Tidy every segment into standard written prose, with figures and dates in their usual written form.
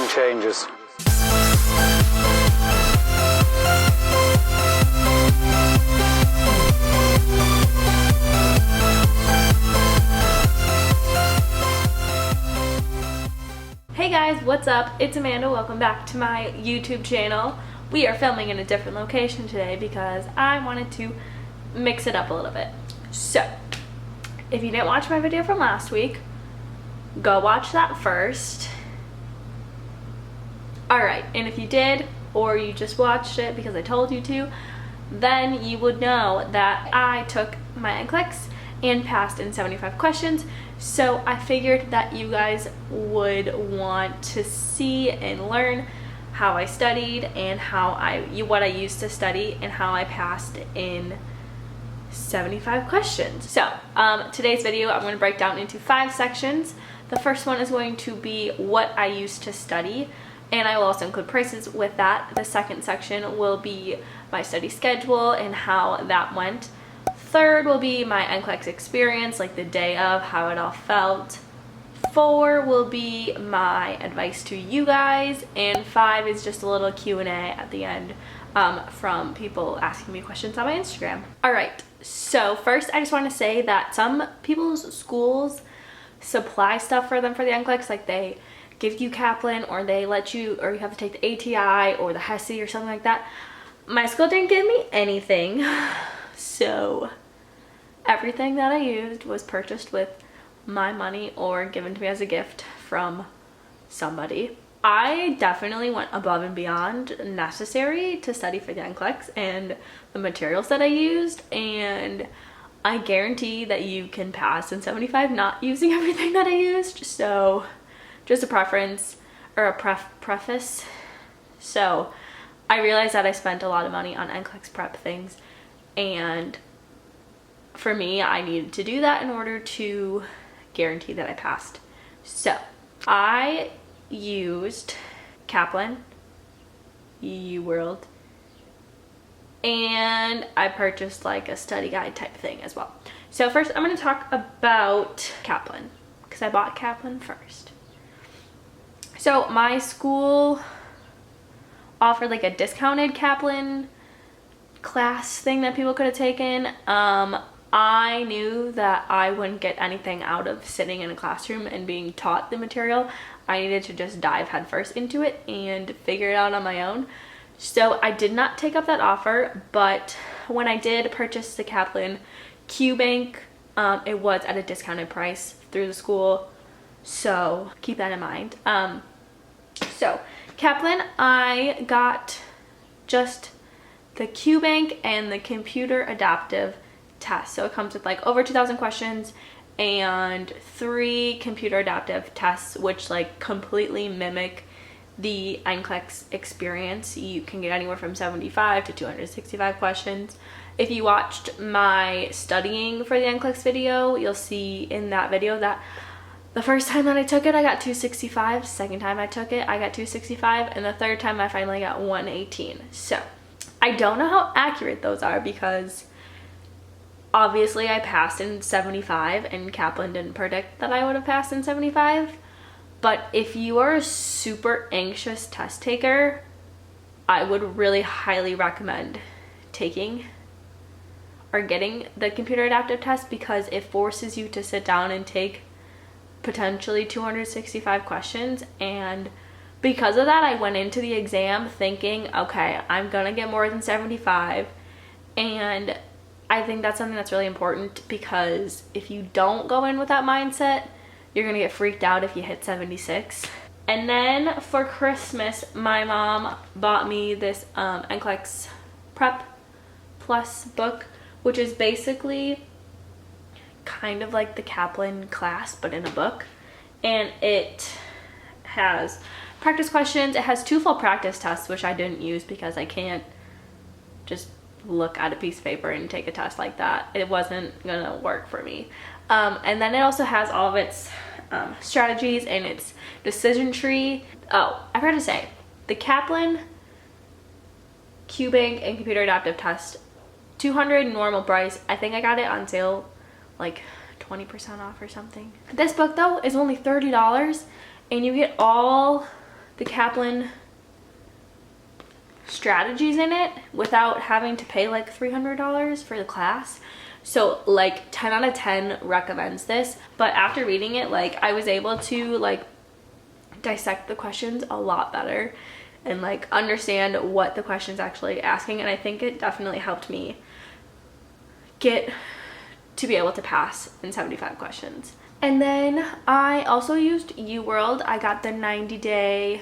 Nothing changes. Hey guys, what's up? It's Amanda. Welcome back to my YouTube channel. We are filming in a different location today because I wanted to mix it up a little bit. So, if you didn't watch my video from last week, go watch that first. Alright, and if you did, or you just watched it because I told you to, then you would know that I took my NCLEX and passed in 75 questions. So I figured that you guys would want to see and learn how I studied and what I used to study and how I passed in 75 questions. So today's video I'm going to break down into 5 sections. The first one is going to be what I used to study, and I will also include prices with that. The second section will be my study schedule and how that went. Third will be my NCLEX experience, like the day of, how it all felt. 4 will be my advice to you guys, and 5 is just a little Q&A at the end from people asking me questions on my Instagram. Alright, so first I just want to say that some people's schools supply stuff for them for the NCLEX, like they give you Kaplan, or they let you, or you have to take the ATI or the HESI or something like that. My school didn't give me anything, so everything that I used was purchased with my money or given to me as a gift from somebody. I definitely went above and beyond necessary to study for the NCLEX and the materials that I used, and I guarantee that you can pass in 75 not using everything that I used. So just a preference, or a preface. So I realized that I spent a lot of money on NCLEX prep things, and for me, I needed to do that in order to guarantee that I passed. So I used Kaplan, UWorld, and I purchased like a study guide type thing as well. So first I'm going to talk about Kaplan because I bought Kaplan first. So my school offered like a discounted Kaplan class thing that people could have taken. I knew that I wouldn't get anything out of sitting in a classroom and being taught the material. I needed to just dive headfirst into it and figure it out on my own. So I did not take up that offer, but when I did purchase the Kaplan QBank, it was at a discounted price through the school, so keep that in mind. So Kaplan, I got just the QBank and the computer adaptive test. So it comes with like over 2,000 questions and 3 computer adaptive tests, which like completely mimic the NCLEX experience. You can get anywhere from 75 to 265 questions. If you watched my studying for the NCLEX video, you'll see in that video that the first time that I took it, I got 265. Second time I took it, I got 265. And the third time I finally got 118. So I don't know how accurate those are because obviously I passed in 75 and Kaplan didn't predict that I would have passed in 75. But if you are a super anxious test taker, I would really highly recommend taking or getting the computer adaptive test because it forces you to sit down and take potentially 265 questions. And because of that, I went into the exam thinking, okay, I'm gonna get more than 75. And I think that's something that's really important because if you don't go in with that mindset, you're gonna get freaked out if you hit 76. And then for Christmas, my mom bought me this NCLEX Prep Plus book, which is basically kind of like the Kaplan class but in a book, and it has practice questions. It has 2 full practice tests, which I didn't use because I can't just look at a piece of paper and take a test like that. It wasn't gonna work for me. And then it also has all of its strategies and its decision tree. Oh, I forgot to say, the Kaplan QBank and computer adaptive test, $200 normal price. I think I got it on sale like 20% off or something. This book though is only $30 and you get all the Kaplan strategies in it without having to pay like $300 for the class. So like 10 out of 10 recommends this. But after reading it, like I was able to like dissect the questions a lot better and like understand what the question's actually asking, and I think it definitely helped me get to be able to pass in 75 questions. And then I also used UWorld. I got the 90-day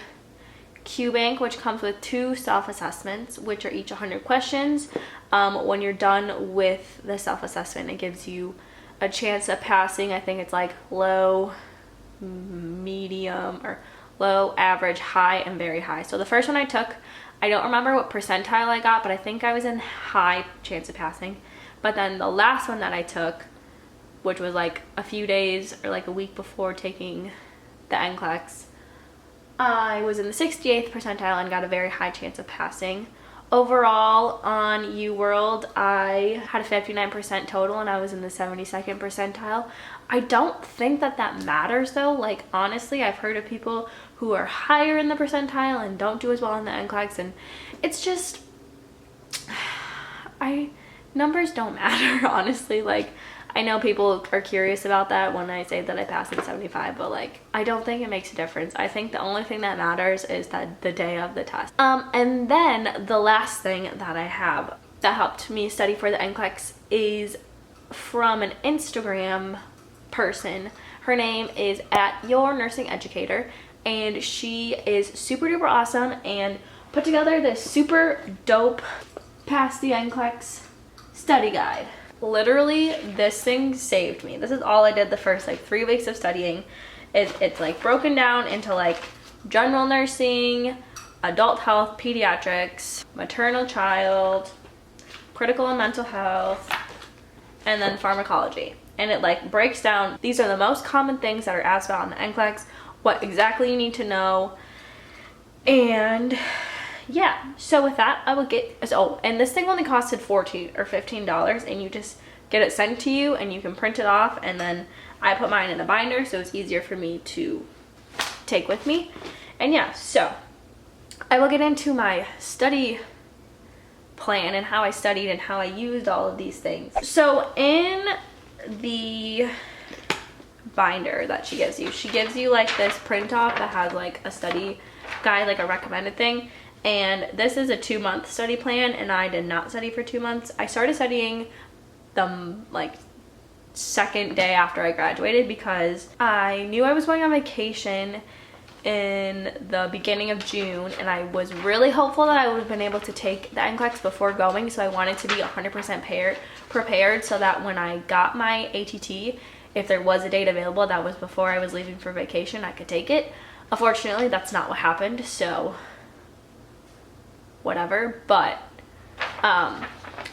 Q Bank, which comes with 2 self-assessments, which are each 100 questions. When you're done with the self-assessment, it gives you a chance of passing. I think it's like low, medium, or low, average, high, and very high. So the first one I took, I don't remember what percentile I got, but I think I was in high chance of passing. But then the last one that I took, which was like a few days or like a week before taking the NCLEX, I was in the 68th percentile and got a very high chance of passing. Overall on UWorld, I had a 59% total and I was in the 72nd percentile. I don't think that that matters though. Like honestly, I've heard of people who are higher in the percentile and don't do as well in the NCLEX, and it's just, numbers don't matter, honestly. Like I know people are curious about that when I say that I passed in 75, but like I don't think it makes a difference. I think the only thing that matters is that the day of the test. And then the last thing that I have that helped me study for the NCLEX is from an Instagram person. Her name is @YourNursingEducator, and she is super duper awesome and put together this super dope pass the NCLEX study guide. Literally, this thing saved me. This is all I did the first like 3 weeks of studying. It's like broken down into like general nursing, adult health, pediatrics, maternal child, critical and mental health, and then pharmacology. And it like breaks down, these are the most common things that are asked about on the NCLEX, what exactly you need to know. And yeah, so with that, I will get, and this thing only costed $14 or $15, and you just get it sent to you and you can print it off, and then I put mine in a binder so it's easier for me to take with me. And yeah, so I will get into my study plan and how I studied and how I used all of these things. So in the binder that she gives you like this print off that has like a study guide, like a recommended thing. And this is a 2-month study plan, and I did not study for 2 months. I started studying the like second day after I graduated because I knew I was going on vacation in the beginning of June, and I was really hopeful that I would have been able to take the NCLEX before going, so I wanted to be 100% prepared so that when I got my ATT, if there was a date available that was before I was leaving for vacation, I could take it. Unfortunately, that's not what happened, so whatever. But I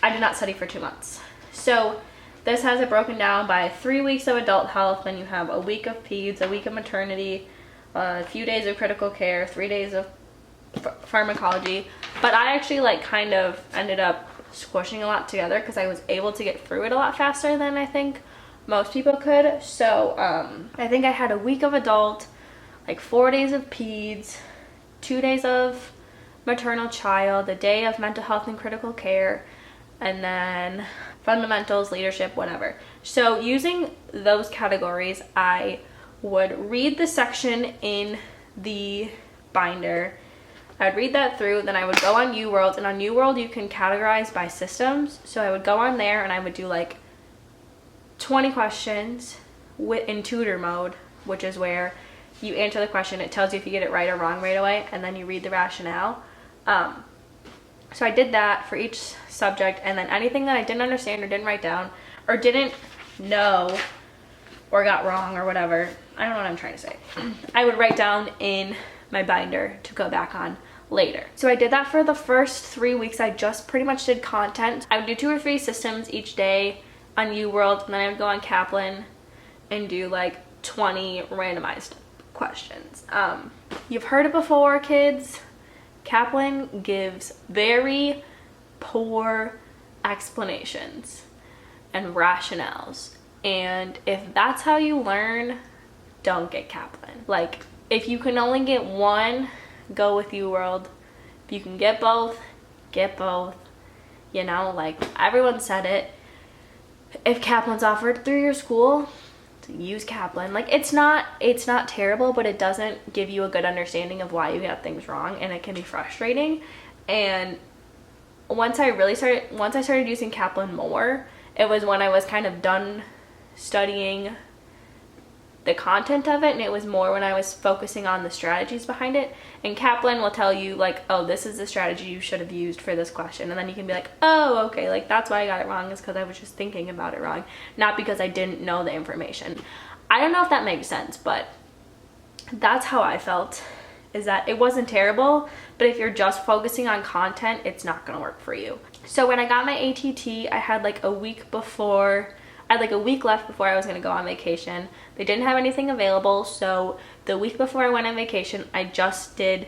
did not study for 2 months. So this has it broken down by 3 weeks of adult health, then you have a week of peds, a week of maternity, a few days of critical care, 3 days of pharmacology. But I actually like kind of ended up squishing a lot together because I was able to get through it a lot faster than I think most people could. So I think I had a week of adult, like 4 days of peds, 2 days of maternal child, a day of mental health and critical care, and then fundamentals, leadership, whatever. So using those categories, I would read the section in the binder. I would read that through, then I would go on UWorld, and on UWorld you can categorize by systems. So I would go on there and I would do like 20 questions in tutor mode, which is where you answer the question, it tells you if you get it right or wrong right away, and then you read the rationale. So I did that for each subject, and then anything that I didn't understand or didn't write down or didn't know or got wrong or whatever, I don't know what I'm trying to say, I would write down in my binder to go back on later. So I did that for the first 3 weeks. I just pretty much did content. I would do 2 or 3 systems each day on UWorld, and then I would go on Kaplan and do like 20 randomized questions. You've heard it before, kids. Kaplan gives very poor explanations and rationales, and if that's how you learn, don't get Kaplan. Like, if you can only get 1 go with UWorld. If you can get both, get both. You know, like everyone said it. If Kaplan's offered through your school, use Kaplan. Like it's not terrible, but it doesn't give you a good understanding of why you got things wrong, and it can be frustrating. And once I started using Kaplan more, it was when I was kind of done studying the content of it, and it was more when I was focusing on the strategies behind it. And Kaplan will tell you like, oh, this is the strategy you should have used for this question, and then you can be like, oh, okay, like that's why I got it wrong, is because I was just thinking about it wrong, not because I didn't know the information. I don't know if that makes sense, but that's how I felt, is that it wasn't terrible, but if you're just focusing on content, it's not gonna work for you. So when I got my ATT, I had like a week left before I was gonna go on vacation. They didn't have anything available, so the week before I went on vacation, I just did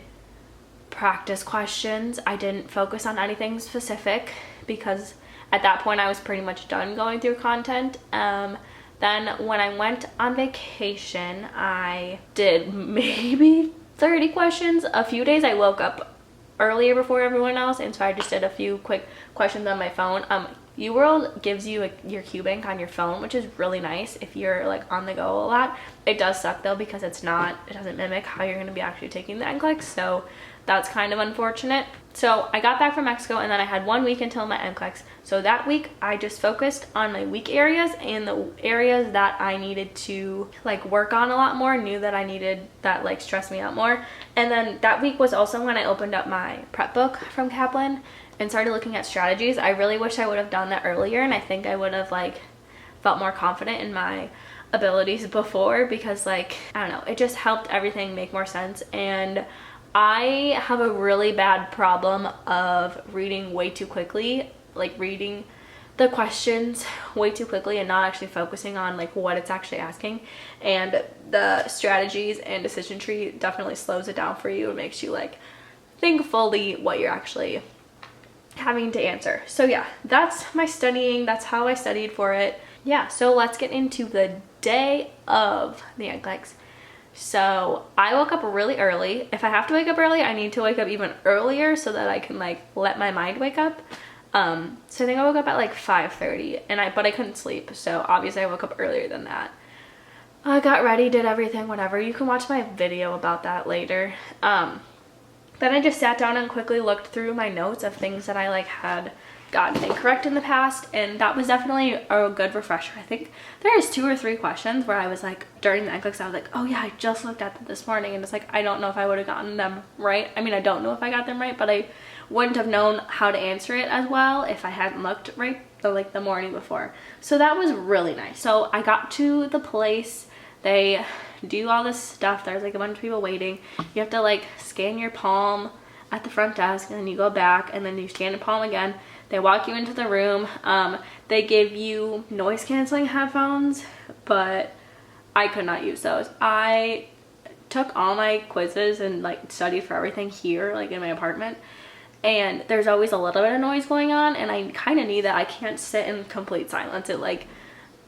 practice questions. I didn't focus on anything specific because at that point I was pretty much done going through content. Then when I went on vacation, I did maybe 30 questions. A few days I woke up earlier before everyone else, and so I just did a few quick questions on my phone. UWorld gives you your Q bank on your phone, which is really nice if you're like on the go a lot. It does suck though, because it doesn't mimic how you're going to be actually taking the NCLEX, so that's kind of unfortunate. So I got back from Mexico, and then I had 1 week until my NCLEX. So that week I just focused on my weak areas and the areas that I needed to like work on a lot more, knew that I needed, that like stressed me out more. And then that week was also when I opened up my prep book from Kaplan and started looking at strategies. I really wish I would have done that earlier, and I think I would have like felt more confident in my abilities before, because like, I don't know, it just helped everything make more sense. And I have a really bad problem of reading way too quickly, like reading the questions way too quickly and not actually focusing on like what it's actually asking. And the strategies and decision tree definitely slows it down for you and makes you like think fully what you're actually having to answer. So yeah, that's my studying. That's how I studied for it. Yeah, so let's get into the day of the NCLEX. So I woke up really early. If I have to wake up early, I need to wake up even earlier so that I can like let my mind wake up. So I think I woke up at like 5:30, but I couldn't sleep, so obviously I woke up earlier than that. I got ready, did everything, whatever. You can watch my video about that later. Then I just sat down and quickly looked through my notes of things that I like had gotten incorrect in the past, and that was definitely a good refresher. I think there's 2 or 3 questions where I was like, during the NCLEX, I was like, oh yeah, I just looked at them this morning, and it's like, I don't know if I would have gotten them right. I mean, I don't know if I got them right, but I wouldn't have known how to answer it as well if I hadn't looked right the morning before. So that was really nice. So I got to the place, they do all this stuff, there's like a bunch of people waiting. You have to like scan your palm at the front desk, and then you go back and then you scan your palm again. They walk you into the room. They give you noise canceling headphones, but I could not use those. I took all my quizzes and like studied for everything here, like in my apartment, and there's always a little bit of noise going on, and I kind of need that. I can't sit in complete silence. It like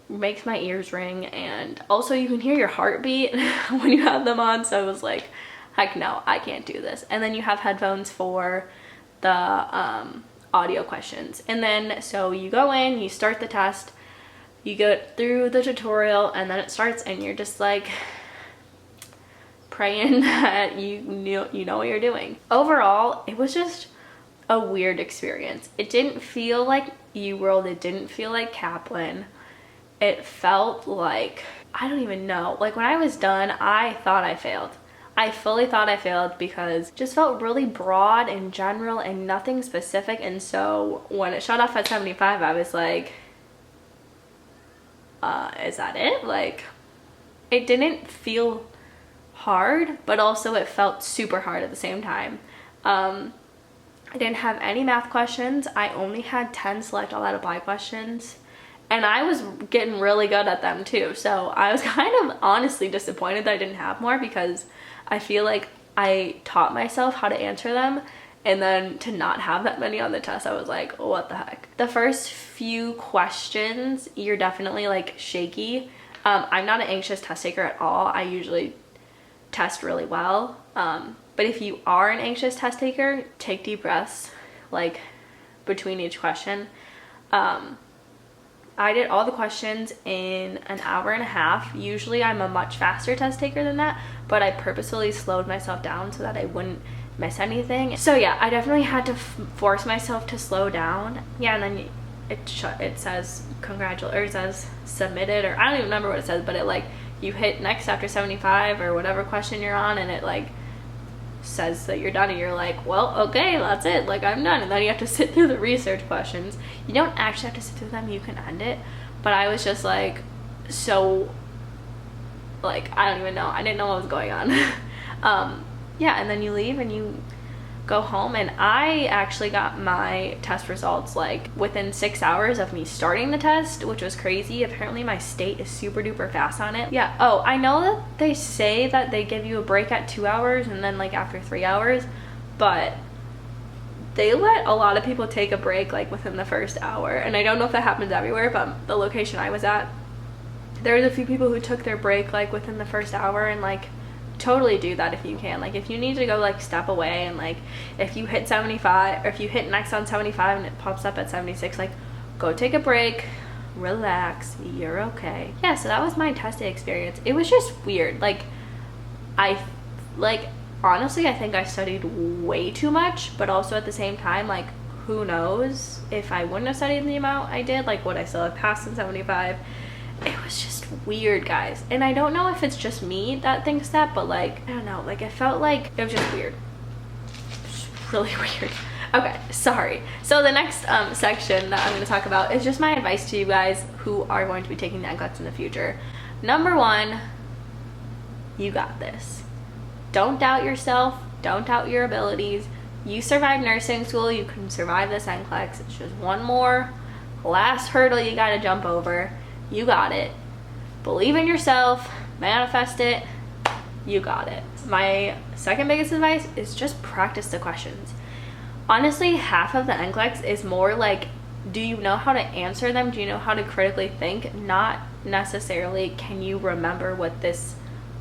makes my ears ring, and also you can hear your heartbeat when you have them on, so I was like, heck no, I can't do this. And then you have headphones for the audio questions. And then so you go in, you start the test, you go through the tutorial, and then it starts, and you're just like praying that you know what you're doing. Overall, it was just a weird experience. It didn't feel like UWorld, it didn't feel like Kaplan. It felt like, I don't even know, like when I was done, I thought I failed. I fully thought I failed because it just felt really broad and general and nothing specific. And so when it shut off at 75, I was like, is that it? Like, it didn't feel hard, but also it felt super hard at the same time. I didn't have any math questions. I only had 10 select all that apply questions, and I was getting really good at them too. So I was kind of honestly disappointed that I didn't have more, because I feel like I taught myself how to answer them, and then to not have that many on the test, I was like, what the heck. The first few questions, you're definitely like shaky. I'm not an anxious test taker at all. I usually test really well. But if you are an anxious test taker, take deep breaths, like between each question. I did all the questions in an hour and a half. Usually I'm a much faster test taker than that, but I purposefully slowed myself down so that I wouldn't miss anything. So yeah, I definitely had to force myself to slow down. Yeah, and then it says or it says submitted, or I don't even remember what it says, but it like, you hit next after 75 or whatever question you're on, and it like says that you're done, and you're like, well, okay, that's it, like I'm done. And then you have to sit through the research questions. You don't actually have to sit through them, you can end it, but I was just like, so like, I don't even know, I didn't know what was going on. Yeah, and then you leave and you go home, and I actually got my test results like within 6 hours of me starting the test, which was crazy. Apparently my state is super duper fast on it. Yeah. Oh, I know that they say that they give you a break at 2 hours and then like after 3 hours, but they let a lot of people take a break like within the first hour, and I don't know if that happens everywhere, but the location I was at, there was a few people who took their break like within the first hour. And like, totally do that if you can. Like, if you need to go like step away, and like if you hit 75, or if you hit next on 75 and it pops up at 76, like go take a break, relax, you're okay. Yeah, so that was my testing experience. It was just weird. Like, honestly, I think I studied way too much, but also at the same time, like, who knows, if I wouldn't have studied the amount I did, like would I still have passed in 75? It was just weird, guys. And I don't know if it's just me that thinks that, but like, I don't know, like it felt like it was just weird. Just really weird. Okay, sorry. So the next section that I'm going to talk about is just my advice to you guys who are going to be taking the NCLEX in the future. Number one, you got this. Don't doubt yourself. Don't doubt your abilities. You survived nursing school. You can survive this NCLEX. It's just one more last hurdle you got to jump over. You got it. Believe in yourself, manifest it, you got it. My second biggest advice is just practice the questions. Honestly, half of the NCLEX is more like, do you know how to answer them? Do you know how to critically think? Not necessarily, can you remember what this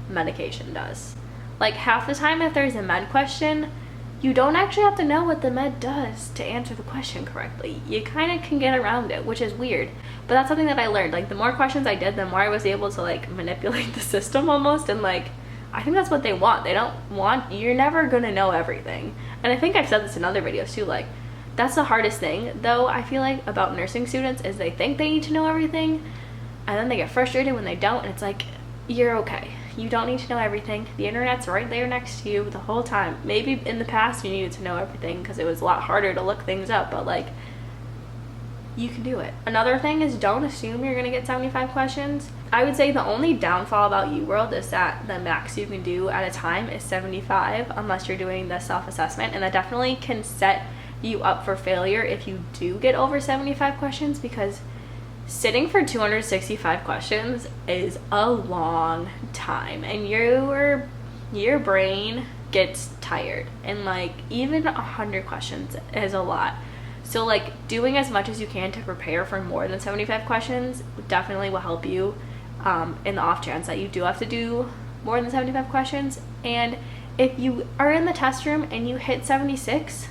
medication does? Like, half the time if there's a med question, you don't actually have to know what the med does to answer the question correctly. You kind of can get around it, which is weird. But that's something that I learned. Like, the more questions I did, the more I was able to like manipulate the system almost. And like, I think that's what they want. They don't want, you're never gonna know everything. And I think I've said this in other videos too, like, that's the hardest thing though, I feel like, about nursing students, is they think they need to know everything, and then they get frustrated when they don't. And it's like, you're okay. You don't need to know everything. The internet's right there next to you the whole time. Maybe in the past you needed to know everything because it was a lot harder to look things up, but like, you can do it. Another thing is, don't assume you're gonna get 75 questions. I would say the only downfall about UWorld is that the max you can do at a time is 75 unless you're doing the self-assessment, and that definitely can set you up for failure if you do get over 75 questions, because sitting for 265 questions is a long time, and your brain gets tired, and like even 100 questions is a lot. So like, doing as much as you can to prepare for more than 75 questions definitely will help you in the off chance that you do have to do more than 75 questions. And if you are in the test room and you hit 76,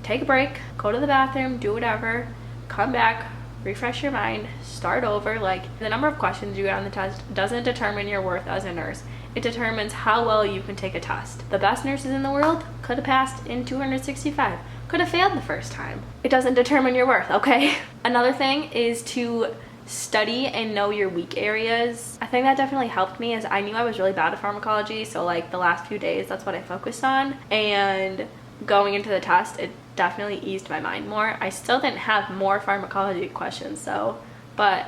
take a break, go to the bathroom, do whatever, come back, refresh your mind, start over. Like, the number of questions you get on the test doesn't determine your worth as a nurse. It determines how well you can take a test. The best nurses in the world could have passed in 265, could have failed the first time. It doesn't determine your worth, okay? Another thing is to study and know your weak areas. I think that definitely helped me, as I knew I was really bad at pharmacology, so like the last few days that's what I focused on, and going into the test it definitely eased my mind more. I still didn't have more pharmacology questions though, but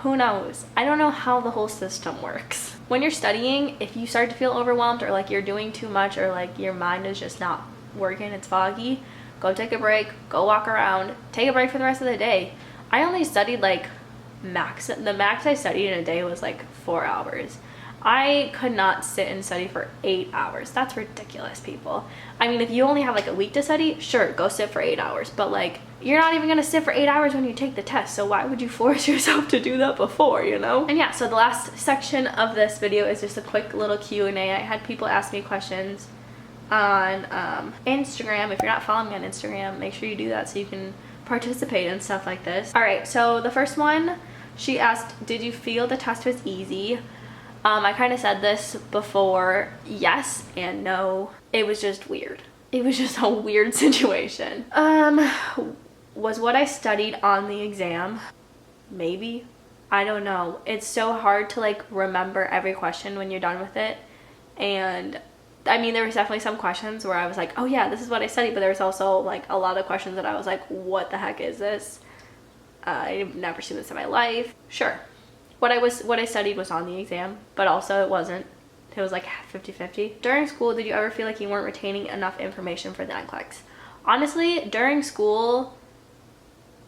who knows? I don't know how the whole system works. When you're studying, if you start to feel overwhelmed, or like you're doing too much, or like your mind is just not working, it's foggy, go take a break, go walk around, take a break for the rest of the day. I only studied like the max I studied in a day was like 4 hours. I could not sit and study for 8 hours. That's ridiculous, people. I mean, if you only have like a week to study, sure, go sit for 8 hours. But like, you're not even gonna sit for 8 hours when you take the test. So why would you force yourself to do that before, you know? And yeah, so the last section of this video is just a quick little Q&A. I had people ask me questions on Instagram. If you're not following me on Instagram, make sure you do that so you can participate in stuff like this. All right, so the first one, she asked, did you feel the test was easy? I kind of said this before. Yes and no. It was just weird. It was just a weird situation. Was what I studied on the exam? Maybe. I don't know. It's so hard to like remember every question when you're done with it. And I mean, there was definitely some questions where I was like, oh yeah, this is what I studied. But there was also like a lot of questions that I was like, what the heck is this? I've never seen this in my life. Sure. What I studied was on the exam, but also it wasn't. It was like 50-50. During school, did you ever feel like you weren't retaining enough information for the NCLEX? Honestly, during school,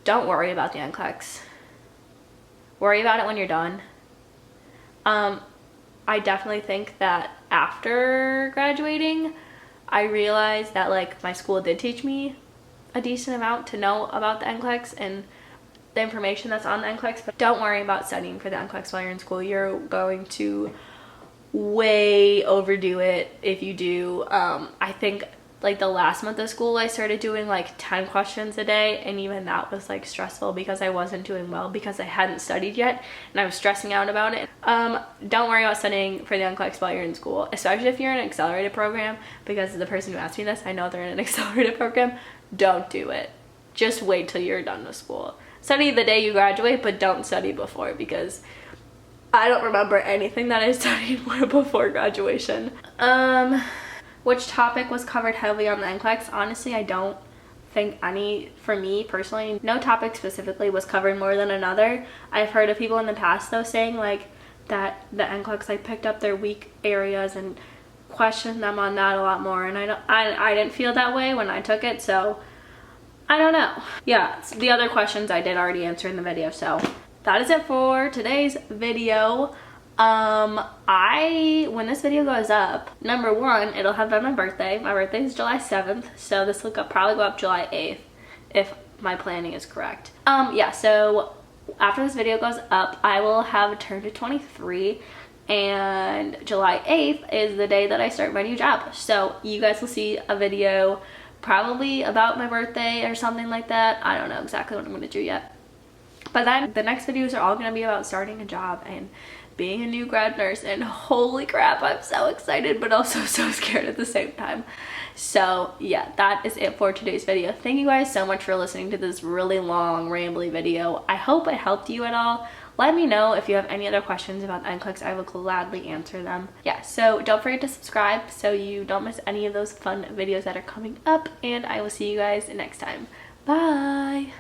don't worry about the NCLEX. Worry about it when you're done. I definitely think that after graduating, I realized that like my school did teach me a decent amount to know about the NCLEX and the information that's on the NCLEX, but don't worry about studying for the NCLEX while you're in school. You're going to way overdo it if you do. I think like the last month of school I started doing like 10 questions a day, and even that was like stressful because I wasn't doing well because I hadn't studied yet and I was stressing out about it. Don't worry about studying for the NCLEX while you're in school, especially if you're in an accelerated program, because the person who asked me this, I know they're in an accelerated program. Don't do it. Just wait till you're done with school. Study the day you graduate, but don't study before, because I don't remember anything that I studied before graduation. Which topic was covered heavily on the NCLEX? Honestly, I don't think any, for me personally, no topic specifically was covered more than another. I've heard of people in the past though saying like that the NCLEX like picked up their weak areas and questioned them on that a lot more, and I didn't feel that way when I took it, so I don't know. Yeah, the other questions I did already answer in the video, so that is it for today's video. When this video goes up, number one, it'll have been my birthday. My birthday is July 7th, so this will probably go up July 8th if my planning is correct. Yeah, so after this video goes up, I will have turned 23, and July 8th is the day that I start my new job. So you guys will see a video probably about my birthday or something like that. I don't know exactly what I'm going to do yet. But then the next videos are all going to be about starting a job and being a new grad nurse, and holy crap, I'm so excited but also so scared at the same time. So yeah, that is it for today's video. Thank you guys so much for listening to this really long rambly video. I hope it helped you at all. Let me know if you have any other questions about NCLEX. I will gladly answer them. Yeah, so don't forget to subscribe so you don't miss any of those fun videos that are coming up, and I will see you guys next time. Bye!